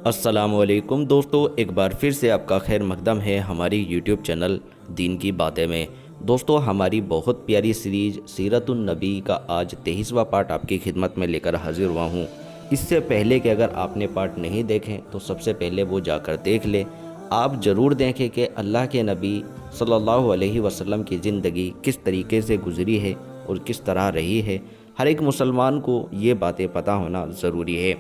السلام علیکم دوستو، ایک بار پھر سے آپ کا خیر مقدم ہے ہماری یوٹیوب چینل دین کی باتیں میں۔ دوستو، ہماری بہت پیاری سیریز سیرت النبی کا آج 23واں پارٹ آپ کی خدمت میں لے کر حاضر ہوا ہوں۔ اس سے پہلے کہ اگر آپ نے پارٹ نہیں دیکھیں تو سب سے پہلے وہ جا کر دیکھ لیں۔ آپ ضرور دیکھیں کہ اللہ کے نبی صلی اللہ علیہ وسلم کی زندگی کس طریقے سے گزری ہے اور کس طرح رہی ہے۔ ہر ایک مسلمان کو یہ باتیں پتہ ہونا ضروری ہے۔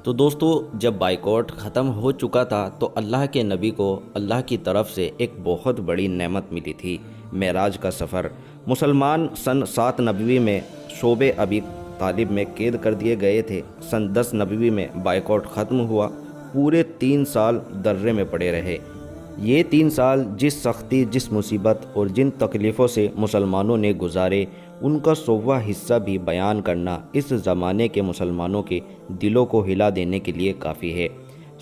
تو دوستو، جب بائیکاٹ ختم ہو چکا تھا تو اللہ کے نبی کو اللہ کی طرف سے ایک بہت بڑی نعمت ملی تھی، معراج کا سفر۔ مسلمان سن 7 نبوی میں شعب ابی طالب میں قید کر دیے گئے تھے۔ سن 10 نبوی میں بائیکاٹ ختم ہوا۔ پورے 3 سال درے میں پڑے رہے۔ یہ 3 سال جس سختی، جس مصیبت اور جن تکلیفوں سے مسلمانوں نے گزارے، ان کا 100واں حصہ بھی بیان کرنا اس زمانے کے مسلمانوں کے دلوں کو ہلا دینے کے لیے کافی ہے۔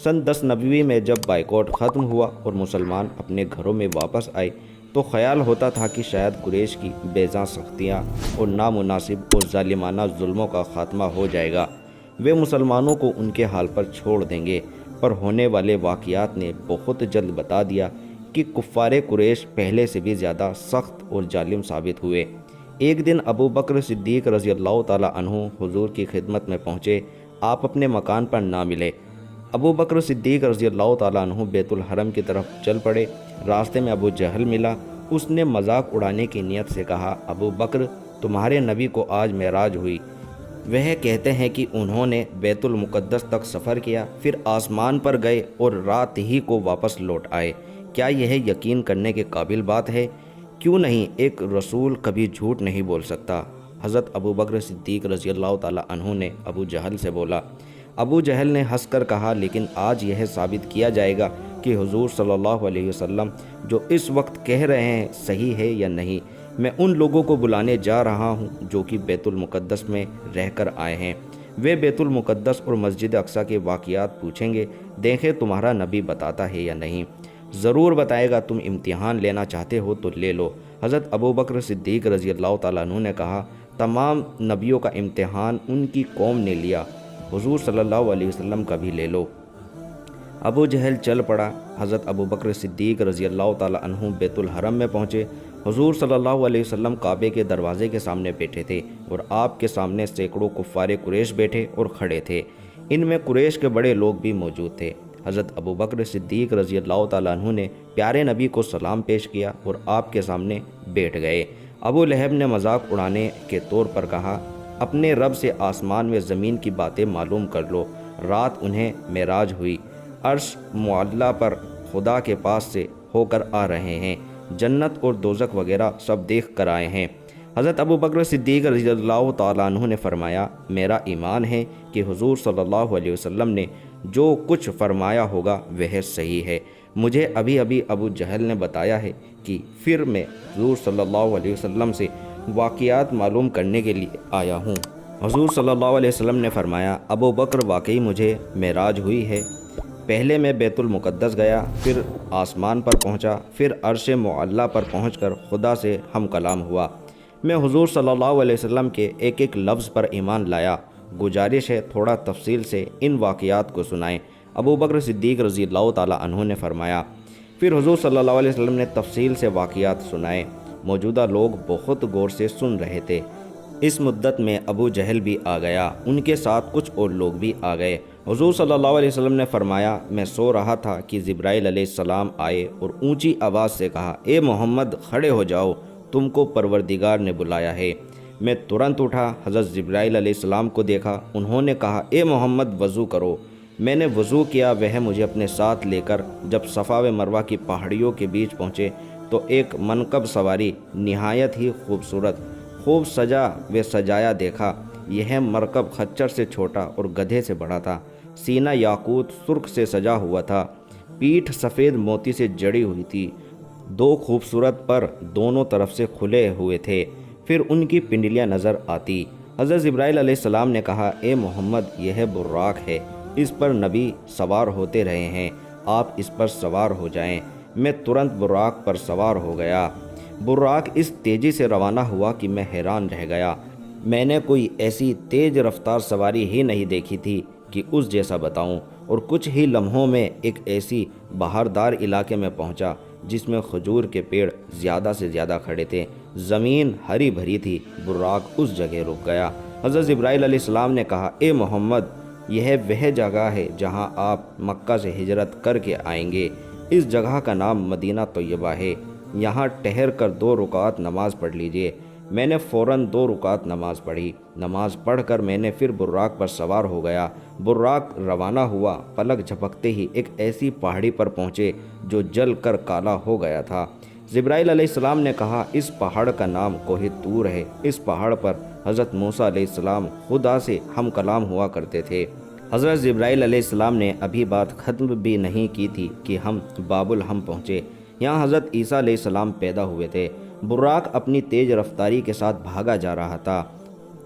سن 10 نبوی میں جب بائیکاٹ ختم ہوا اور مسلمان اپنے گھروں میں واپس آئے تو خیال ہوتا تھا کہ شاید قریش کی بیجاں سختیاں اور نامناسب اور ظالمانہ ظلموں کا خاتمہ ہو جائے گا۔ وہ مسلمانوں کو ان کے حال پر چھوڑ دیں گے، پر ہونے والے واقعات نے بہت جلد بتا دیا کہ کفار قریش پہلے سے بھی زیادہ سخت اور ظالم ثابت ہوئے۔ ایک دن ابو بکر صدیق رضی اللہ تعالی عنہ حضور کی خدمت میں پہنچے۔ آپ اپنے مکان پر نہ ملے۔ ابو بکر صدیق رضی اللہ تعالی عنہ بیت الحرم کی طرف چل پڑے۔ راستے میں ابو جہل ملا۔ اس نے مذاق اڑانے کی نیت سے کہا، ابو بکر، تمہارے نبی کو آج معراج ہوئی۔ وہ کہتے ہیں کہ انہوں نے بیت المقدس تک سفر کیا، پھر آسمان پر گئے اور رات ہی کو واپس لوٹ آئے۔ کیا یہ یقین کرنے کے قابل بات ہے؟ کیوں نہیں، ایک رسول کبھی جھوٹ نہیں بول سکتا۔ حضرت ابو بکر صدیق رضی اللہ تعالی عنہ نے ابو جہل سے بولا۔ ابو جہل نے ہنس کر کہا، لیکن آج یہ ثابت کیا جائے گا کہ حضور صلی اللہ علیہ وسلم جو اس وقت کہہ رہے ہیں صحیح ہے یا نہیں۔ میں ان لوگوں کو بلانے جا رہا ہوں جو کہ بیت المقدس میں رہ کر آئے ہیں۔ وہ بیت المقدس اور مسجد اقصیٰ کے واقعات پوچھیں گے، دیکھیں تمہارا نبی بتاتا ہے یا نہیں۔ ضرور بتائے گا۔ تم امتحان لینا چاہتے ہو تو لے لو۔ حضرت ابو بکر صدیق رضی اللہ تعالیٰ عنہ نے کہا، تمام نبیوں کا امتحان ان کی قوم نے لیا، حضور صلی اللہ علیہ وسلم کا بھی لے لو۔ ابو جہل چل پڑا۔ حضرت ابو بکر صدیق رضی اللہ تعالیٰ عنہ بیت الحرم میں پہنچے۔ حضور صلی اللہ علیہ وسلم کعبے کے دروازے کے سامنے بیٹھے تھے اور آپ کے سامنے سینکڑوں کفار قریش بیٹھے اور کھڑے تھے۔ ان میں قریش کے بڑے لوگ بھی موجود تھے۔ حضرت ابو بکر صدیق رضی اللہ تعالیٰ عنہ نے پیارے نبی کو سلام پیش کیا اور آپ کے سامنے بیٹھ گئے۔ ابو لہب نے مذاق اڑانے کے طور پر کہا، اپنے رب سے آسمان میں زمین کی باتیں معلوم کر لو۔ رات انہیں معراج ہوئی، عرش معلیٰ پر خدا کے پاس سے ہو کر آ رہے ہیں، جنت اور دوزخ وغیرہ سب دیکھ کر آئے ہیں۔ حضرت ابو بکر صدیق رضی اللہ تعالیٰ عنہ نے فرمایا، میرا ایمان ہے کہ حضور صلی اللہ علیہ وسلم نے جو کچھ فرمایا ہوگا وہ صحیح ہے۔ مجھے ابھی ابو جہل نے بتایا ہے کہ پھر میں حضور صلی اللہ علیہ وسلم سے واقعات معلوم کرنے کے لیے آیا ہوں۔ حضور صلی اللہ علیہ وسلم نے فرمایا، ابو بکر، واقعی مجھے معراج ہوئی ہے۔ پہلے میں بیت المقدس گیا، پھر آسمان پر پہنچا، پھر عرش معلیٰ پر پہنچ کر خدا سے ہم کلام ہوا۔ میں حضور صلی اللہ علیہ وسلم کے ایک ایک لفظ پر ایمان لایا۔ گزارش ہے تھوڑا تفصیل سے ان واقعات کو سنائیں۔ ابو بکر صدیق رضی اللہ تعالیٰ عنہ نے فرمایا۔ پھر حضور صلی اللہ علیہ وسلم نے تفصیل سے واقعات سنائے۔ موجودہ لوگ بہت غور سے سن رہے تھے۔ اس مدت میں ابو جہل بھی آ گیا، ان کے ساتھ کچھ اور لوگ بھی آ گئے۔ حضور صلی اللہ علیہ وسلم نے فرمایا، میں سو رہا تھا کہ جبرائیل علیہ السلام آئے اور اونچی آواز سے کہا، اے محمد، کھڑے ہو جاؤ، تم کو پروردگار نے بلایا ہے۔ میں ترنت اٹھا، حضرت جبرائیل علیہ السلام کو دیکھا۔ انہوں نے کہا، اے محمد، وضو کرو۔ میں نے وضو کیا۔ وہ مجھے اپنے ساتھ لے کر جب صفا و مروہ کی پہاڑیوں کے بیچ پہنچے تو ایک منقب سواری نہایت ہی خوبصورت، خوب سجا و سجایا دیکھا۔ یہ مرکب خچر سے چھوٹا اور گدھے سے بڑا تھا۔ سینہ یاقوت سرخ سے سجا ہوا تھا، پیٹھ سفید موتی سے جڑی ہوئی تھی، 2 خوبصورت پر دونوں طرف سے کھلے ہوئے تھے، پھر ان کی پنڈلیاں نظر آتی۔ حضرت جبرائیل علیہ السلام نے کہا، اے محمد، یہ براق ہے، اس پر نبی سوار ہوتے رہے ہیں، آپ اس پر سوار ہو جائیں۔ میں ترنت براق پر سوار ہو گیا۔ براق اس تیزی سے روانہ ہوا کہ میں حیران رہ گیا۔ میں نے کوئی ایسی تیز رفتار سواری ہی نہیں دیکھی تھی کہ اس جیسا بتاؤں۔ اور کچھ ہی لمحوں میں ایک ایسی بہاردار علاقے میں پہنچا جس میں کھجور کے پیڑ زیادہ سے زیادہ کھڑے تھے، زمین ہری بھری تھی۔ براق اس جگہ رک گیا۔ حضرت جبرائیل علیہ السلام نے کہا، اے محمد، یہ وہ جگہ ہے جہاں آپ مکہ سے ہجرت کر کے آئیں گے۔ اس جگہ کا نام مدینہ طیبہ ہے۔ یہاں ٹھہر کر 2 رکعت نماز پڑھ لیجئے۔ میں نے فوراً 2 رکعت نماز پڑھی۔ نماز پڑھ کر میں نے پھر براق پر سوار ہو گیا۔ براق روانہ ہوا۔ پلک جھپکتے ہی ایک ایسی پہاڑی پر پہنچے جو جل کر کالا ہو گیا تھا۔ جبرائیل علیہ السلام نے کہا، اس پہاڑ کا نام کوہ طور ہے۔ اس پہاڑ پر حضرت موسیٰ علیہ السلام خدا سے ہم کلام ہوا کرتے تھے۔ حضرت جبرائیل علیہ السلام نے ابھی بات ختم بھی نہیں کی تھی کہ ہم باب الہم پہنچے۔ یہاں حضرت عیسیٰ علیہ السلام پیدا ہوئے تھے۔ براق اپنی تیز رفتاری کے ساتھ بھاگا جا رہا تھا۔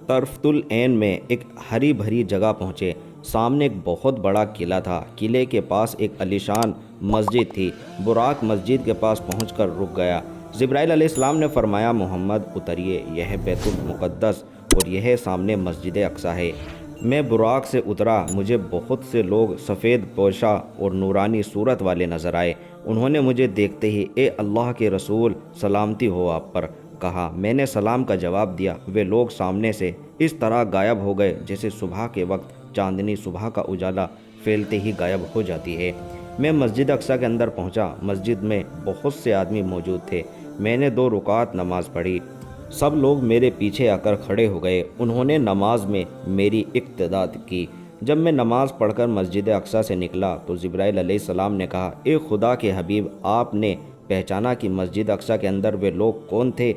طرفۃ العین میں ایک ہری بھری جگہ پہنچے۔ سامنے ایک بہت بڑا قلعہ تھا۔ قلعے کے پاس ایک عالیشان مسجد تھی۔ براق مسجد کے پاس پہنچ کر رک گیا۔ جبرائیل علیہ السلام نے فرمایا، محمد اتریے، یہ بیت المقدس اور یہ سامنے مسجد اقصیٰ ہے۔ میں براق سے اترا۔ مجھے بہت سے لوگ سفید پوشا اور نورانی صورت والے نظر آئے۔ انہوں نے مجھے دیکھتے ہی، اے اللہ کے رسول، سلامتی ہو آپ پر، کہا۔ میں نے سلام کا جواب دیا۔ وہ لوگ سامنے سے اس طرح غائب ہو گئے جیسے صبح کے وقت چاندنی صبح کا اجالا پھیلتے ہی غائب ہو جاتی ہے۔ میں مسجد اقصیٰ کے اندر پہنچا۔ مسجد میں بہت سے آدمی موجود تھے۔ میں نے 2 رکعت نماز پڑھی۔ سب لوگ میرے پیچھے آ کر کھڑے ہو گئے۔ انہوں نے نماز میں میری اقتداء کی۔ جب میں نماز پڑھ کر مسجد اقصیٰ سے نکلا تو جبرائیل علیہ السلام نے کہا، اے خدا کے حبیب، آپ نے پہچانا کہ مسجد اقصیٰ کے اندر وہ لوگ کون تھے؟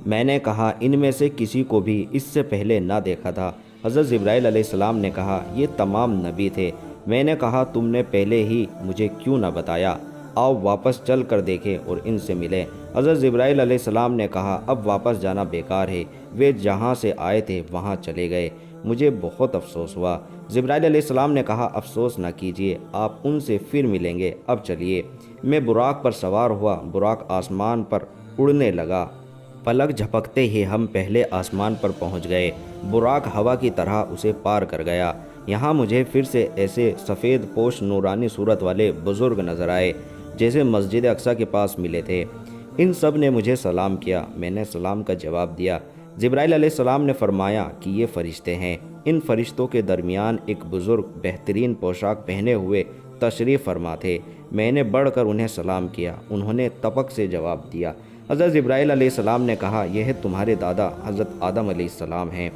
میں نے کہا، ان میں سے کسی کو بھی اس سے پہلے نہ دیکھا تھا۔ حضرت جبرائیل علیہ السلام نے کہا، یہ تمام نبی تھے۔ میں نے کہا، تم نے پہلے ہی مجھے کیوں نہ بتایا؟ آؤ واپس چل کر دیکھیں اور ان سے ملیں۔ حضرت جبرائیل علیہ السلام نے کہا، اب واپس جانا بیکار ہے۔ وہ جہاں سے آئے تھے وہاں چلے گئے۔ مجھے بہت افسوس ہوا۔ جبرائیل علیہ السلام نے کہا، افسوس نہ کیجیے، آپ ان سے پھر ملیں گے۔ اب چلیے۔ میں براق پر سوار ہوا۔ براق آسمان پر اڑنے لگا۔ پلک جھپکتے ہی ہم پہلے آسمان پر پہنچ گئے۔ براق ہوا کی طرح اسے پار کر گیا۔ یہاں مجھے پھر سے ایسے سفید پوش نورانی صورت والے بزرگ نظر آئے جیسے مسجد اقصیٰ کے پاس ملے تھے۔ ان سب نے مجھے سلام کیا۔ میں نے سلام کا جواب دیا۔ جبرائیل علیہ السلام نے فرمایا کہ یہ فرشتے ہیں۔ ان فرشتوں کے درمیان ایک بزرگ بہترین پوشاک پہنے ہوئے تشریف فرما تھے۔ میں نے بڑھ کر انہیں سلام کیا۔ انہوں نے تپک سے جواب دیا۔ حضرت جبرائیل علیہ السلام نے کہا، یہ تمہارے دادا حضرت آدم علیہ السلام ہیں۔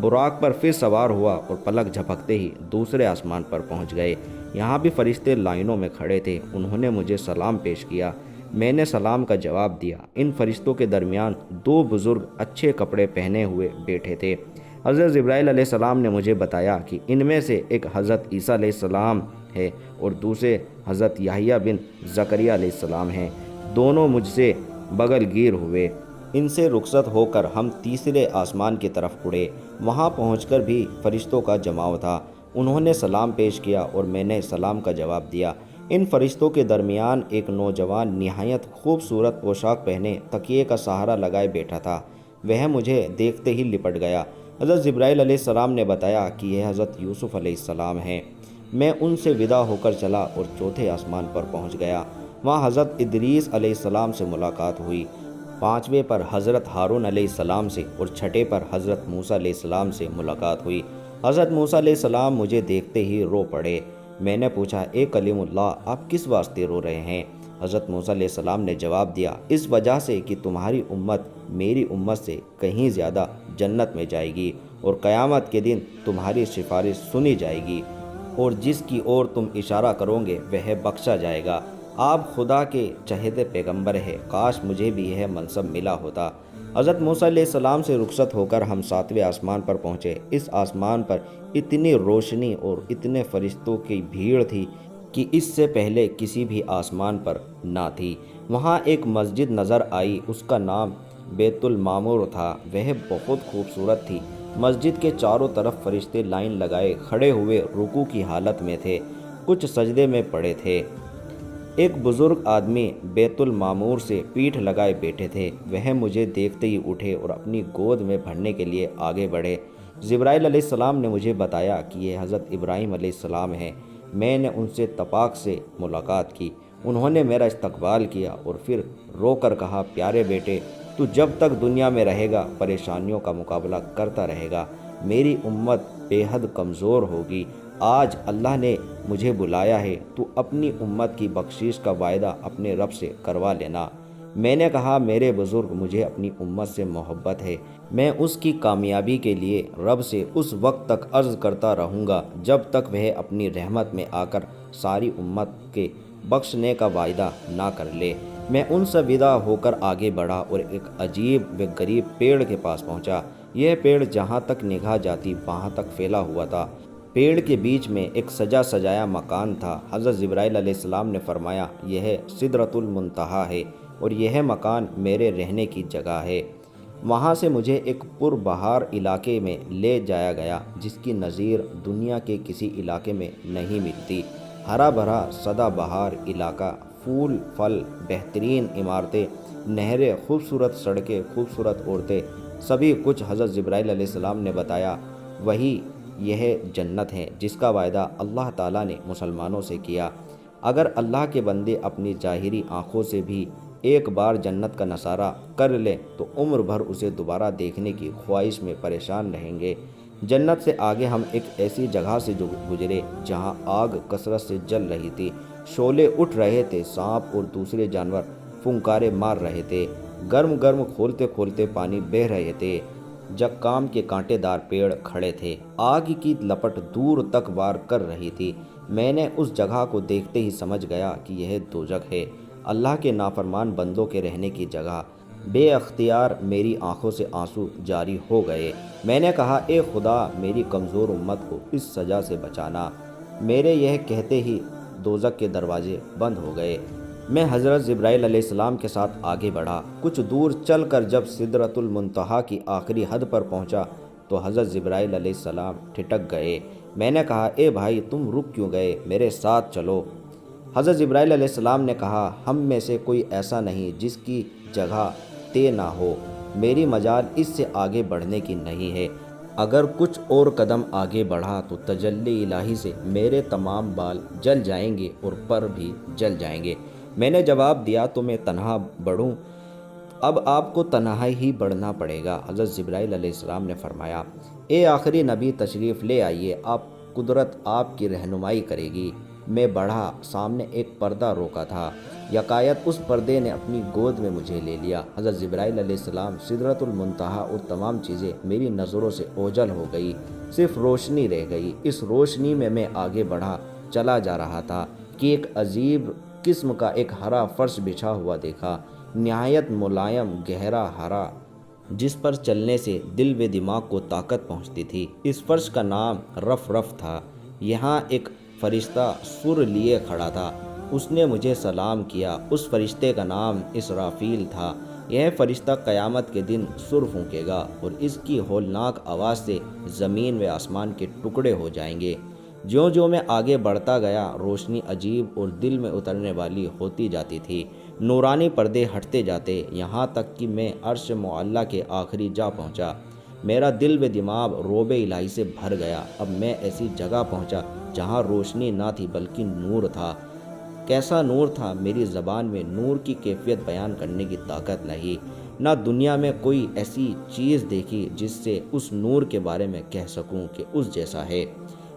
براق پر پھر سوار ہوا اور پلک جھپکتے ہی دوسرے آسمان پر پہنچ گئے۔ یہاں بھی فرشتے لائنوں میں کھڑے تھے۔ انہوں نے مجھے سلام پیش کیا۔ میں نے سلام کا جواب دیا۔ ان فرشتوں کے درمیان 2 بزرگ اچھے کپڑے پہنے ہوئے بیٹھے تھے۔ حضرت جبرائیل علیہ السلام نے مجھے بتایا کہ ان میں سے ایک حضرت عیسیٰ علیہ السلام ہے اور دوسرے حضرت یحییٰ بن زکریا علیہ السلام ہیں۔ دونوں مجھ سے بغل گیر ہوئے۔ ان سے رخصت ہو کر ہم تیسرے آسمان کی طرف اڑے۔ وہاں پہنچ کر بھی فرشتوں کا جماؤ تھا۔ انہوں نے سلام پیش کیا اور میں نے سلام کا جواب دیا۔ ان فرشتوں کے درمیان ایک نوجوان نہایت خوبصورت پوشاک پہنے تکیے کا سہارا لگائے بیٹھا تھا۔ وہ مجھے دیکھتے ہی لپٹ گیا۔ حضرت جبرائیل علیہ السلام نے بتایا کہ یہ حضرت یوسف علیہ السلام ہیں۔ میں ان سے ودا ہو کر چلا اور چوتھے آسمان پر پہنچ گیا۔ وہاں حضرت ادریس علیہ السلام سے ملاقات ہوئی۔ 5ویں پر حضرت ہارون علیہ السلام سے اور 6 پر حضرت موسیٰ علیہ السلام سے ملاقات ہوئی۔ حضرت موسیٰ علیہ السلام مجھے دیکھتے ہی رو پڑے۔ میں نے پوچھا، اے کلیم اللہ، آپ کس واسطے رو رہے ہیں؟ حضرت موسیٰ علیہ السلام نے جواب دیا، اس وجہ سے کہ تمہاری امت میری امت سے کہیں زیادہ جنت میں جائے گی اور قیامت کے دن تمہاری سفارش سنی جائے گی اور جس کی اور تم اشارہ کرو گے وہ بخشا جائے گا۔ آپ خدا کے چہیتے پیغمبر ہے، کاش مجھے بھی یہ منصب ملا ہوتا۔ حضرت موسیٰ علیہ السلام سے رخصت ہو کر ہم 7ویں آسمان پر پہنچے۔ اس آسمان پر اتنی روشنی اور اتنے فرشتوں کی بھیڑ تھی کہ اس سے پہلے کسی بھی آسمان پر نہ تھی۔ وہاں ایک مسجد نظر آئی، اس کا نام بیت المعمور تھا۔ وہ بہت خوبصورت تھی۔ مسجد کے چاروں طرف فرشتے لائن لگائے کھڑے ہوئے رکوع کی حالت میں تھے، کچھ سجدے میں پڑے تھے۔ ایک بزرگ آدمی بیت المعمور سے پیٹھ لگائے بیٹھے تھے۔ وہ مجھے دیکھتے ہی اٹھے اور اپنی گود میں بھرنے کے لیے آگے بڑھے۔ جبرائیل علیہ السلام نے مجھے بتایا کہ یہ حضرت ابراہیم علیہ السلام ہیں۔ میں نے ان سے تپاک سے ملاقات کی۔ انہوں نے میرا استقبال کیا اور پھر رو کر کہا، پیارے بیٹے، تو جب تک دنیا میں رہے گا پریشانیوں کا مقابلہ کرتا رہے گا۔ میری امت بے حد کمزور ہوگی۔ آج اللہ نے مجھے بلایا ہے، تو اپنی امت کی بخشش کا وعدہ اپنے رب سے کروا لینا۔ میں نے کہا، میرے بزرگ، مجھے اپنی امت سے محبت ہے۔ میں اس کی کامیابی کے لیے رب سے اس وقت تک عرض کرتا رہوں گا جب تک وہ اپنی رحمت میں آ کر ساری امت کے بخشنے کا وعدہ نہ کر لے۔ میں ان سے ودا ہو کر آگے بڑھا اور ایک عجیب و غریب پیڑ کے پاس پہنچا۔ یہ پیڑ جہاں تک نگاہ جاتی وہاں تک پھیلا ہوا تھا۔ پیڑ کے بیچ میں ایک سجا سجایا مکان تھا۔ حضرت جبرائیل علیہ السلام نے فرمایا، یہ سدرۃ المنتہا ہے اور یہ مکان میرے رہنے کی جگہ ہے۔ وہاں سے مجھے ایک پر بہار علاقے میں لے جایا گیا جس کی نظیر دنیا کے کسی علاقے میں نہیں ملتی۔ ہرا بھرا سدا بہار علاقہ، پھول پھل، بہترین عمارتیں، نہریں، خوبصورت سڑکیں، خوبصورت عورتیں، سبھی کچھ حضرت جبرائیل علیہ السلام نے بتایا وہی یہ جنت ہے جس کا وعدہ اللہ تعالیٰ نے مسلمانوں سے کیا۔ اگر اللہ کے بندے اپنی ظاہری آنکھوں سے بھی ایک بار جنت کا نظارہ کر لیں تو عمر بھر اسے دوبارہ دیکھنے کی خواہش میں پریشان رہیں گے۔ جنت سے آگے ہم ایک ایسی جگہ سے گزرے جہاں آگ کثرت سے جل رہی تھی، شعلے اٹھ رہے تھے، سانپ اور دوسرے جانور پھنکارے مار رہے تھے، گرم گرم کھولتے کھولتے پانی بہہ رہے تھے، جکام کے کانٹے دار پیڑ کھڑے تھے، آگ کی لپٹ دور تک وار کر رہی تھی۔ میں نے اس جگہ کو دیکھتے ہی سمجھ گیا کہ یہ دوزخ ہے، اللہ کے نافرمان بندوں کے رہنے کی جگہ۔ بے اختیار میری آنکھوں سے آنسو جاری ہو گئے۔ میں نے کہا، اے خدا، میری کمزور امت کو اس سزا سے بچانا۔ میرے یہ کہتے ہی دوزخ کے دروازے بند ہو گئے۔ میں حضرت جبرائیل علیہ السلام کے ساتھ آگے بڑھا۔ کچھ دور چل کر جب سدرۃ المنتہا کی آخری حد پر پہنچا تو حضرت جبرائیل علیہ السلام ٹھٹک گئے۔ میں نے کہا، اے بھائی، تم رک کیوں گئے؟ میرے ساتھ چلو۔ حضرت جبرائیل علیہ السلام نے کہا، ہم میں سے کوئی ایسا نہیں جس کی جگہ طے نہ ہو۔ میری مجال اس سے آگے بڑھنے کی نہیں ہے۔ اگر کچھ اور قدم آگے بڑھا تو تجلی الہی سے میرے تمام بال جل جائیں گے اور پر بھی جل جائیں گے۔ میں نے جواب دیا، تو میں تنہا بڑھوں؟ اب آپ کو تنہا ہی بڑھنا پڑے گا۔ حضرت جبرائیل علیہ السلام نے فرمایا، اے آخری نبی، تشریف لے آئیے، آپ قدرت آپ کی رہنمائی کرے گی۔ میں بڑھا، سامنے ایک پردہ روکا تھا، یکایت اس پردے نے اپنی گود میں مجھے لے لیا۔ حضرت جبرائیل علیہ السلام، سدرۃ المنتہا اور تمام چیزیں میری نظروں سے اوجھل ہو گئی، صرف روشنی رہ گئی۔ اس روشنی میں میں آگے بڑھا چلا جا رہا تھا کہ ایک عجیب قسم کا ایک ہرا فرش بچھا ہوا دیکھا، نہایت ملائم، گہرا ہرا، جس پر چلنے سے دل و دماغ کو طاقت پہنچتی تھی۔ اس فرش کا نام رف رف تھا۔ یہاں ایک فرشتہ سر لیے کھڑا تھا، اس نے مجھے سلام کیا۔ اس فرشتے کا نام اسرافیل تھا۔ یہ فرشتہ قیامت کے دن سر پھونکے گا اور اس کی ہولناک آواز سے زمین و آسمان کے ٹکڑے ہو جائیں گے۔ جوں جوں میں آگے بڑھتا گیا، روشنی عجیب اور دل میں اترنے والی ہوتی جاتی تھی، نورانی پردے ہٹتے جاتے، یہاں تک کہ میں عرش معلیٰ کے آخری جا پہنچا۔ میرا دل و دماغ روب الہی سے بھر گیا۔ اب میں ایسی جگہ پہنچا جہاں روشنی نہ تھی بلکہ نور تھا۔ کیسا نور تھا! میری زبان میں نور کی کیفیت بیان کرنے کی طاقت نہیں۔ نہ دنیا میں کوئی ایسی چیز دیکھی جس سے اس نور کے بارے میں کہہ سکوں کہ اس جیسا ہے۔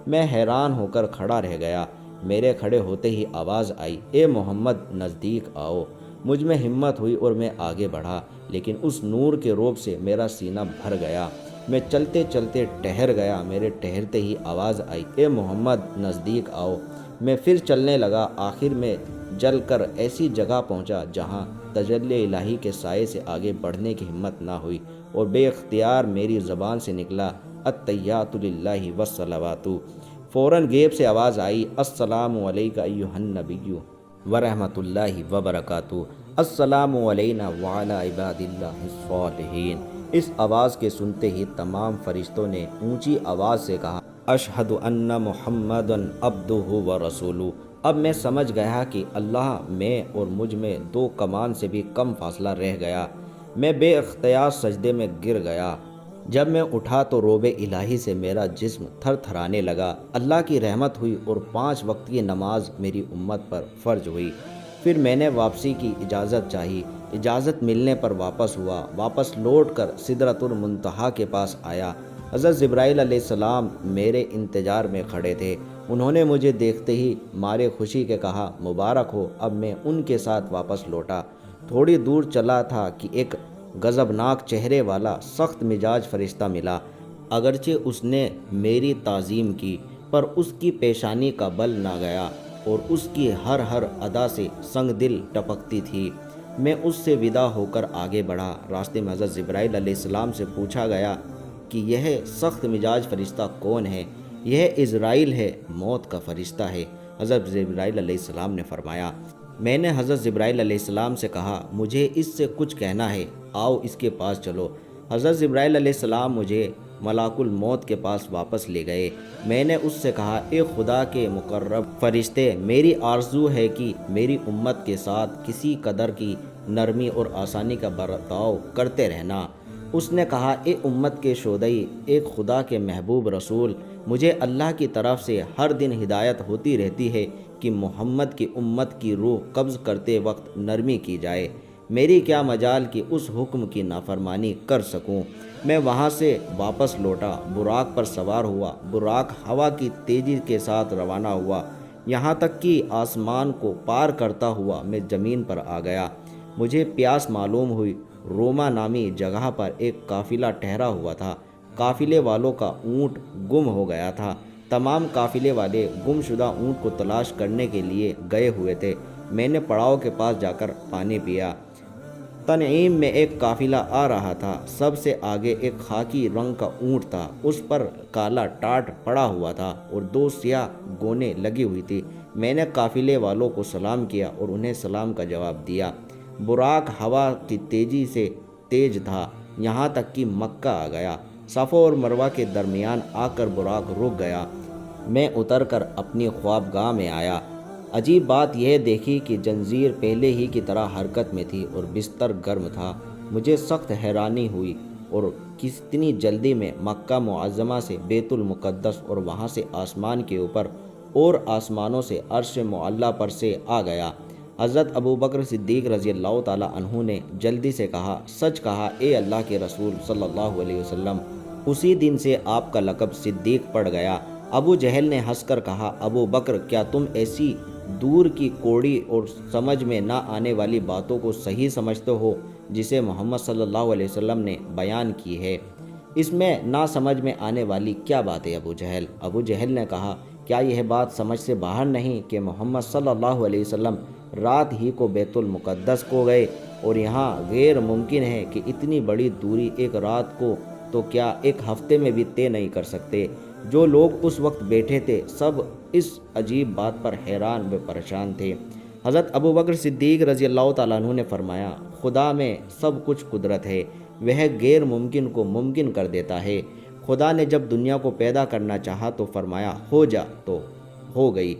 میں حیران ہو کر کھڑا رہ گیا۔ میرے کھڑے ہوتے ہی آواز آئی، اے محمد، نزدیک آؤ۔ مجھ میں ہمت ہوئی اور میں آگے بڑھا، لیکن اس نور کے رعب سے میرا سینہ بھر گیا۔ میں چلتے چلتے ٹہر گیا۔ میرے ٹہرتے ہی آواز آئی، اے محمد، نزدیک آؤ۔ میں پھر چلنے لگا۔ آخر میں جل کر ایسی جگہ پہنچا جہاں تجلی الہی کے سائے سے آگے بڑھنے کی ہمت نہ ہوئی اور بے اختیار میری زبان سے نکلا، التحیات للہ والصلوات۔ فوراً غیب سے آواز آئی، السلام علیک ایھا النبی ورحمۃ اللہ وبرکاتہ، السلام علینا وعلی عباد اللہ الصالحین۔ اس آواز کے سنتے ہی تمام فرشتوں نے اونچی آواز سے کہا، اشہد ان محمدًا عبدہ ورسولہ۔ اب میں سمجھ گیا کہ اللہ میں اور مجھ میں 2 کمان سے بھی کم فاصلہ رہ گیا۔ میں بے اختیار سجدے میں گر گیا۔ جب میں اٹھا تو روب الہی سے میرا جسم تھر تھرانے لگا۔ اللہ کی رحمت ہوئی اور 5 وقت کی نماز میری امت پر فرض ہوئی۔ پھر میں نے واپسی کی اجازت چاہی۔ اجازت ملنے پر واپس ہوا۔ واپس لوٹ کر سدرۃ المنتہا کے پاس آیا۔ حضرت جبرائیل علیہ السلام میرے انتظار میں کھڑے تھے۔ انہوں نے مجھے دیکھتے ہی مارے خوشی کے کہا، مبارک ہو۔ اب میں ان کے ساتھ واپس لوٹا۔ تھوڑی دور چلا تھا کہ ایک غضبناک چہرے والا سخت مزاج فرشتہ ملا۔ اگرچہ اس نے میری تعظیم کی، پر اس کی پیشانی کا بل نہ گیا اور اس کی ہر ادا سے سنگ دل ٹپکتی تھی۔ میں اس سے ودا ہو کر آگے بڑھا۔ راستے میں حضرت جبرائیل علیہ السلام سے پوچھا گیا کہ یہ سخت مزاج فرشتہ کون ہے؟ یہ عزرائیل ہے، موت کا فرشتہ ہے۔ حضرت جبرائیل علیہ السلام نے فرمایا۔ میں نے حضرت جبرائیل علیہ السلام سے کہا، مجھے اس سے کچھ کہنا ہے، آؤ اس کے پاس چلو۔ حضرت جبرائیل علیہ السلام مجھے ملاک الموت کے پاس واپس لے گئے۔ میں نے اس سے کہا، اے خدا کے مقرب فرشتے، میری آرزو ہے کہ میری امت کے ساتھ کسی قدر کی نرمی اور آسانی کا برتاؤ کرتے رہنا۔ اس نے کہا، اے امت کے شودئی، ایک خدا کے محبوب رسول، مجھے اللہ کی طرف سے ہر دن ہدایت ہوتی رہتی ہے کہ محمد کی امت کی روح قبض کرتے وقت نرمی کی جائے۔ میری کیا مجال کہ اس حکم کی نافرمانی کر سکوں۔ میں وہاں سے واپس لوٹا، براق پر سوار ہوا۔ براق ہوا کی تیزی کے ساتھ روانہ ہوا، یہاں تک کہ آسمان کو پار کرتا ہوا میں زمین پر آ گیا۔ مجھے پیاس معلوم ہوئی۔ روما نامی جگہ پر ایک قافلہ ٹھہرا ہوا تھا۔ قافلے والوں کا اونٹ گم ہو گیا تھا۔ تمام قافلے والے گم شدہ اونٹ کو تلاش کرنے کے لیے گئے ہوئے تھے۔ میں نے پڑاؤ کے پاس جا کر پانی پیا۔ تنعیم میں ایک قافلہ آ رہا تھا۔ سب سے آگے ایک خاکی رنگ کا اونٹ تھا، اس پر کالا ٹاٹ پڑا ہوا تھا اور 2 سیاہ گونیں لگی ہوئی تھی۔ میں نے قافلے والوں کو سلام کیا اور انہیں سلام کا جواب دیا۔ براق ہوا کی تیزی سے تیز تھا، یہاں تک کہ مکہ آ گیا۔ صفا اور مروہ کے درمیان آ کر براق رک گیا۔ میں اتر کر اپنی خوابگاہ میں آیا۔ عجیب بات یہ دیکھی کہ زنجیر پہلے ہی کی طرح حرکت میں تھی اور بستر گرم تھا۔ مجھے سخت حیرانی ہوئی اور کتنی جلدی میں مکہ معظمہ سے بیت المقدس اور وہاں سے آسمان کے اوپر اور آسمانوں سے عرش معلیٰ پر سے آ گیا۔ حضرت ابوبکر صدیق رضی اللہ تعالیٰ عنہ نے جلدی سے کہا، سچ کہا اے اللہ کے رسول صلی اللہ علیہ وسلم۔ اسی دن سے آپ کا لقب صدیق پڑ گیا۔ ابو جہل نے ہنس کر کہا، ابو بکر، کیا تم ایسی دور کی کوڑی اور سمجھ میں نہ آنے والی باتوں کو صحیح سمجھتے ہو جسے محمد صلی اللہ علیہ وسلم نے بیان کی ہے؟ اس میں نہ سمجھ میں آنے والی کیا بات ہے ابو جہل؟ ابو جہل نے کہا، کیا یہ بات سمجھ سے باہر نہیں کہ محمد صلی اللہ علیہ وسلم رات ہی کو بیت المقدس کو گئے اور یہاں غیر ممکن ہے کہ اتنی بڑی دوری ایک رات کو تو کیا ایک ہفتے میں بھی طے نہیں کر سکتے؟ جو لوگ اس وقت بیٹھے تھے سب اس عجیب بات پر حیران و پریشان تھے۔ حضرت ابوبکر صدیق رضی اللہ تعالیٰ عنہ نے فرمایا، خدا میں سب کچھ قدرت ہے، وہ غیر ممکن کو ممکن کر دیتا ہے۔ خدا نے جب دنیا کو پیدا کرنا چاہا تو فرمایا ہو جا تو ہو گئی۔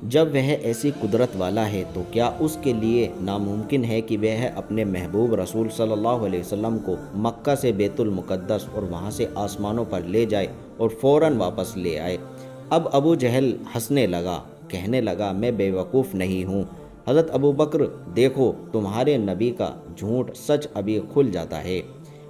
جب وہ ایسی قدرت والا ہے تو کیا اس کے لیے ناممکن ہے کہ وہ اپنے محبوب رسول صلی اللہ علیہ وسلم کو مکہ سے بیت المقدس اور وہاں سے آسمانوں پر لے جائے اور فوراً واپس لے آئے؟ اب ابو جہل ہنسنے لگا، کہنے لگا، میں بے وقوف نہیں ہوں۔ حضرت ابوبکر، دیکھو تمہارے نبی کا جھوٹ سچ ابھی کھل جاتا ہے۔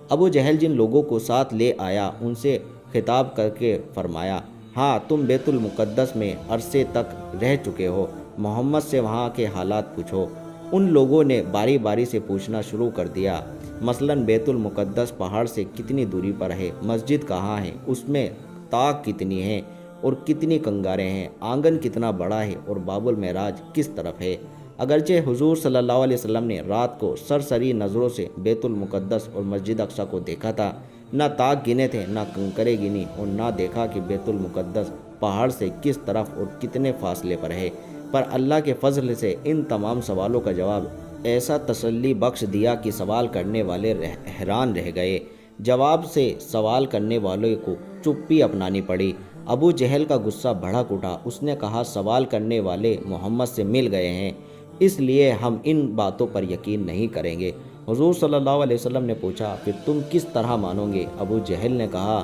ابو جہل جن لوگوں کو ساتھ لے آیا ان سے خطاب کر کے فرمایا، ہاں تم بیت المقدس میں عرصے تک رہ چکے ہو، محمد سے وہاں کے حالات پوچھو۔ ان لوگوں نے باری باری سے پوچھنا شروع کر دیا، مثلاً بیت المقدس پہاڑ سے کتنی دوری پر ہے؟ مسجد کہاں ہے؟ اس میں طاق کتنی ہیں اور کتنی کنگاریں ہیں؟ آنگن کتنا بڑا ہے اور باب المعراج کس طرف ہے؟ اگرچہ حضور صلی اللہ علیہ وسلم نے رات کو سرسری نظروں سے بیت المقدس اور مسجد اقصیٰ کو دیکھا تھا، نہ طاق گنے تھے، نہ کنکریں گنی، اور نہ دیکھا کہ بیت المقدس پہاڑ سے کس طرف اور کتنے فاصلے پر ہے، پر اللہ کے فضل سے ان تمام سوالوں کا جواب ایسا تسلی بخش دیا کہ سوال کرنے والے حیران رہ گئے۔ جواب سے سوال کرنے والے کو چپی اپنانی پڑی۔ ابو جہل کا غصہ بھڑک اٹھا۔ اس نے کہا، سوال کرنے والے محمد سے مل گئے ہیں، اس لیے ہم ان باتوں پر یقین نہیں کریں گے۔ حضور صلی اللہ علیہ وسلم نے پوچھا پھر تم کس طرح مانو گے؟ ابو جہل نے کہا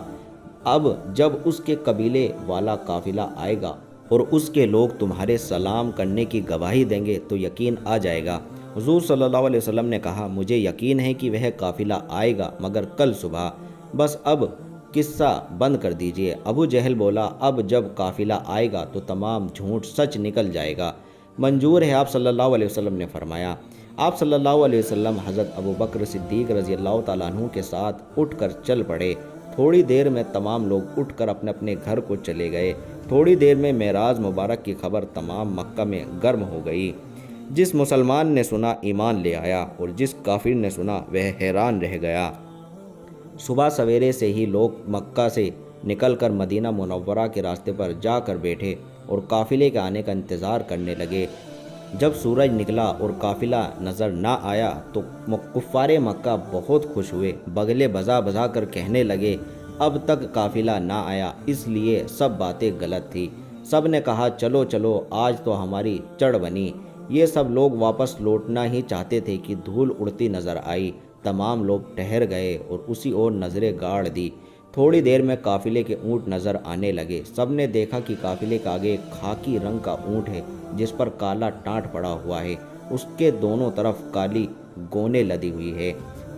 اب جب اس کے قبیلے والا قافلہ آئے گا اور اس کے لوگ تمہارے سلام کرنے کی گواہی دیں گے تو یقین آ جائے گا۔ حضور صلی اللہ علیہ وسلم نے کہا مجھے یقین ہے کہ وہ قافلہ آئے گا مگر کل صبح، بس اب قصہ بند کر دیجئے۔ ابو جہل بولا اب جب قافلہ آئے گا تو تمام جھوٹ سچ نکل جائے گا۔ منظور ہے، آپ صلی اللہ علیہ وسلم نے فرمایا۔ آپ صلی اللہ علیہ وسلم حضرت ابو بکر صدیق رضی اللہ تعالیٰ عنہ کے ساتھ اٹھ کر چل پڑے۔ تھوڑی دیر میں تمام لوگ اٹھ کر اپنے اپنے گھر کو چلے گئے۔ تھوڑی دیر میں معراج مبارک کی خبر تمام مکہ میں گرم ہو گئی۔ جس مسلمان نے سنا ایمان لے آیا اور جس کافر نے سنا وہ حیران رہ گیا۔ صبح سویرے سے ہی لوگ مکہ سے نکل کر مدینہ منورہ کے راستے پر جا کر بیٹھے اور قافلے کے آنے کا انتظار کرنے لگے۔ جب سورج نکلا اور قافلہ نظر نہ آیا تو کفار مکہ بہت خوش ہوئے، بغلے بجا بجا کر کہنے لگے اب تک قافلہ نہ آیا، اس لیے سب باتیں غلط تھی۔ سب نے کہا چلو چلو آج تو ہماری چڑھ بنی۔ یہ سب لوگ واپس لوٹنا ہی چاہتے تھے کہ دھول اڑتی نظر آئی۔ تمام لوگ ٹھہر گئے اور اسی اور نظریں گاڑ دی۔ تھوڑی دیر میں قافلے کے اونٹ نظر آنے لگے۔ سب نے دیکھا کہ قافلے کے آگے ایک خاکی رنگ کا اونٹ ہے جس پر کالا ٹانٹ پڑا ہوا ہے، اس کے دونوں طرف کالی گونے لدی ہوئی ہے۔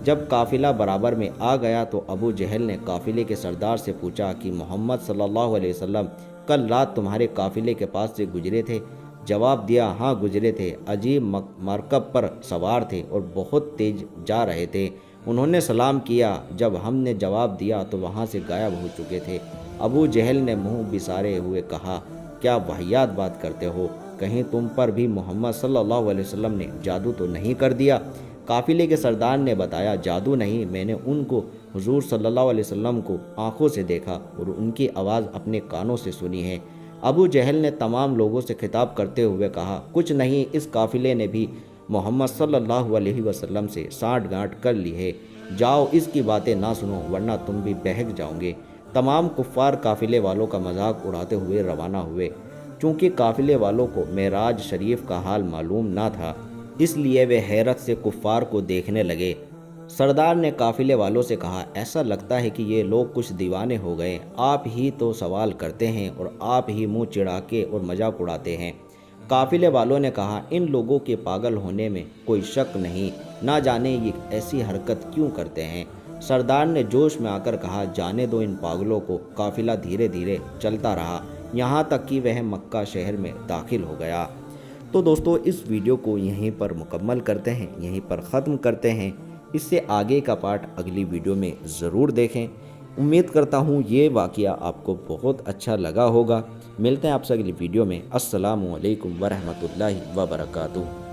جب قافلہ برابر میں آ گیا تو ابو جہل نے قافلے کے سردار سے پوچھا کہ محمد صلی اللہ علیہ وسلم کل رات تمہارے قافلے کے پاس سے گزرے تھے؟ جواب دیا ہاں گزرے تھے، عجیب مرکب پر سوار تھے اور بہت تیز جا رہے تھے۔ انہوں نے سلام کیا، جب ہم نے جواب دیا تو وہاں سے غائب ہو چکے تھے۔ ابو جہل نے منہ بسارے ہوئے کہا کیا واہیات بات کرتے ہو، کہیں تم پر بھی محمد صلی اللہ علیہ وسلم نے جادو تو نہیں کر دیا؟ قافلے کے سردار نے بتایا جادو نہیں، میں نے ان کو حضور صلی اللہ علیہ وسلم کو آنکھوں سے دیکھا اور ان کی آواز اپنے کانوں سے سنی ہے۔ ابو جہل نے تمام لوگوں سے خطاب کرتے ہوئے کہا کچھ نہیں، اس قافلے نے بھی محمد صلی اللہ علیہ وسلم سے سانٹھ گانٹھ کر لی ہے، جاؤ اس کی باتیں نہ سنو ورنہ تم بھی بہک جاؤ گے۔ تمام کفار قافلے والوں کا مذاق اڑاتے ہوئے روانہ ہوئے۔ چونکہ قافلے والوں کو معراج شریف کا حال معلوم نہ تھا، اس لیے وہ حیرت سے کفار کو دیکھنے لگے۔ سردار نے قافلے والوں سے کہا ایسا لگتا ہے کہ یہ لوگ کچھ دیوانے ہو گئے، آپ ہی تو سوال کرتے ہیں اور آپ ہی منہ چڑھا کے اور مذاق اڑاتے ہیں۔ قافلے والوں نے کہا ان لوگوں کے پاگل ہونے میں کوئی شک نہیں، نہ جانے یہ ایسی حرکت کیوں کرتے ہیں۔ سردار نے جوش میں آ کر کہا جانے دو ان پاگلوں کو۔ قافلہ دھیرے دھیرے چلتا رہا یہاں تک کہ وہ مکہ شہر میں داخل ہو گیا۔ تو دوستو اس ویڈیو کو یہیں پر مکمل کرتے ہیں، یہیں پر ختم کرتے ہیں۔ اس سے آگے کا پارٹ اگلی ویڈیو میں ضرور دیکھیں۔ امید کرتا ہوں یہ واقعہ آپ کو بہت اچھا لگا ہوگا۔ ملتے ہیں آپ سے اگلی ویڈیو میں۔ السلام علیکم ورحمۃ اللہ وبرکاتہ۔